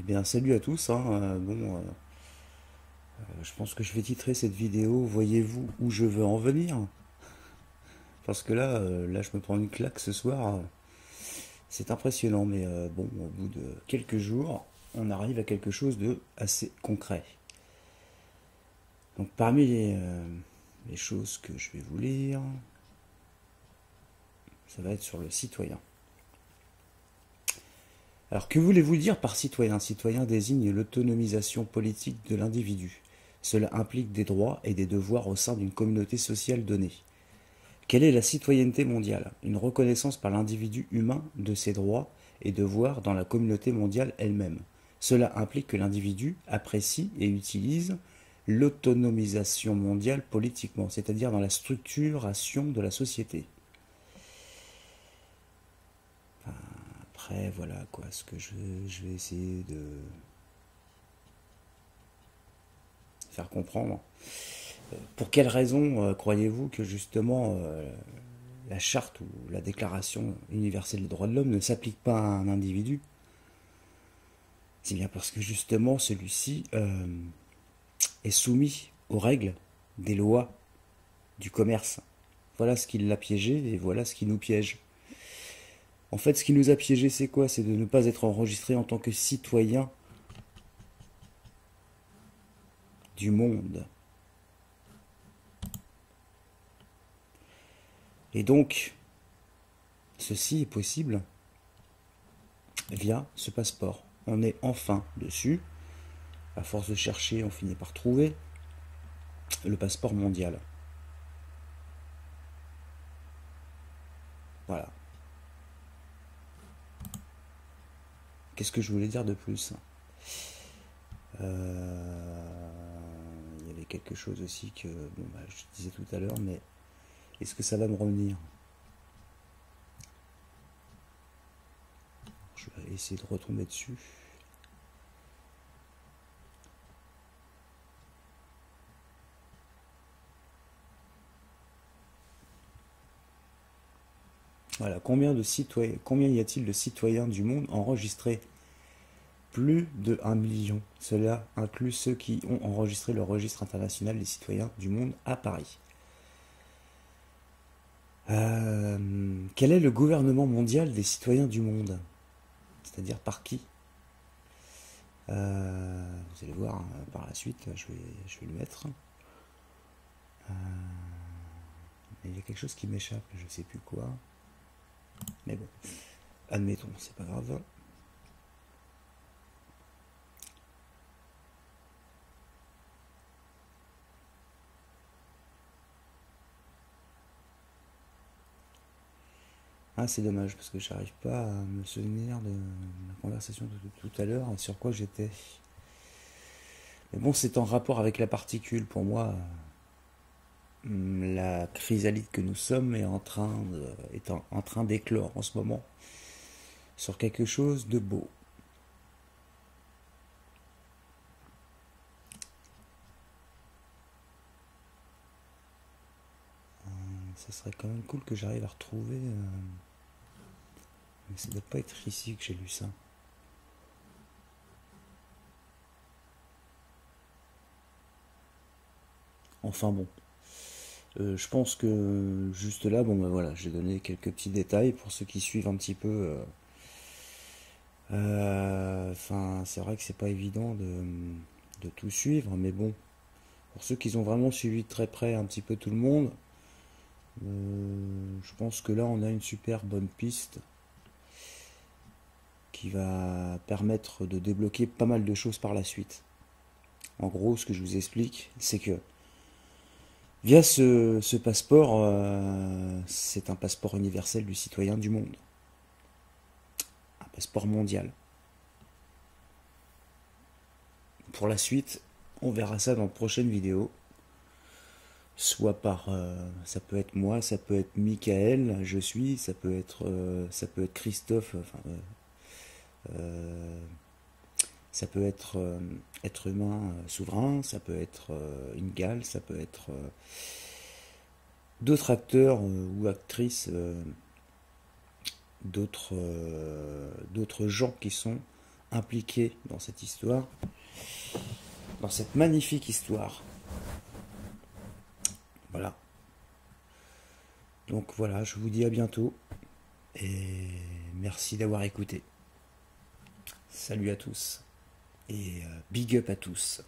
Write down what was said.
bien, salut à tous, hein. Je pense que je vais titrer cette vidéo Voyez-vous où je veux en venir? Parce que là, je me prends une claque ce soir. C'est impressionnant, mais bon, au bout de quelques jours, on arrive à quelque chose de assez concret. Donc, parmi les choses que je vais vous lire, ça va être sur le citoyen. Alors, que voulez-vous dire par citoyen? Citoyen désigne l'autonomisation politique de l'individu. Cela implique des droits et des devoirs au sein d'une communauté sociale donnée. Quelle est la citoyenneté mondiale? Une reconnaissance par l'individu humain de ses droits et devoirs dans la communauté mondiale elle-même. Cela implique que l'individu apprécie et utilise l'autonomisation mondiale politiquement, c'est-à-dire dans la structuration de la société. Après, voilà quoi, ce que je vais essayer de faire comprendre. Pour quelles raisons croyez-vous que justement la charte ou la déclaration universelle des droits de l'homme ne s'applique pas à un individu? C'est bien parce que justement celui-ci est soumis aux règles des lois du commerce. Voilà ce qui l'a piégé et voilà ce qui nous piège. En fait, ce qui nous a piégé, c'est quoi? C'est de ne pas être enregistré en tant que citoyen du monde. Et donc, ceci est possible via ce passeport. On est enfin dessus. À force de chercher, on finit par trouver le passeport mondial. Voilà. Qu'est-ce que je voulais dire de plus? Il y avait quelque chose aussi que je disais tout à l'heure, mais est-ce que ça va me revenir? Je vais essayer de retomber dessus. Voilà, combien y a-t-il de citoyens du monde enregistrés? Plus de 1 million. Cela inclut ceux qui ont enregistré le registre international des citoyens du monde à Paris. Quel est le gouvernement mondial des citoyens du monde? C'est-à-dire par qui? Vous allez voir par la suite, je vais le mettre. Il y a quelque chose qui m'échappe, je ne sais plus quoi. Mais bon, admettons, c'est pas grave. Ah, c'est dommage parce que j'arrive pas à me souvenir de la conversation de tout à l'heure et sur quoi j'étais. Mais bon, c'est en rapport avec la particule. Pour moi, la chrysalide que nous sommes est en train d'éclore en ce moment sur quelque chose de beau. Ça serait quand même cool que j'arrive à retrouver. Mais ça doit pas être ici que j'ai lu ça. Enfin bon. Je pense que juste là, bon ben voilà, j'ai donné quelques petits détails pour ceux qui suivent un petit peu. Enfin, c'est vrai que c'est pas évident de tout suivre, mais bon, pour ceux qui ont vraiment suivi de très près un petit peu tout le monde, je pense que là on a une super bonne piste qui va permettre de débloquer pas mal de choses par la suite. En gros, ce que je vous explique, c'est que via ce passeport, c'est un passeport universel du citoyen du monde, un passeport mondial. Pour la suite, on verra ça dans de prochaines vidéos. Soit par, ça peut être moi, ça peut être Michael, ça peut être Christophe, ça peut être être humain souverain, ça peut être Ingal, ça peut être d'autres acteurs ou actrices, d'autres gens qui sont impliqués dans cette histoire, dans cette magnifique histoire. Voilà. Donc voilà, je vous dis à bientôt et merci d'avoir écouté. Salut à tous et big up à tous.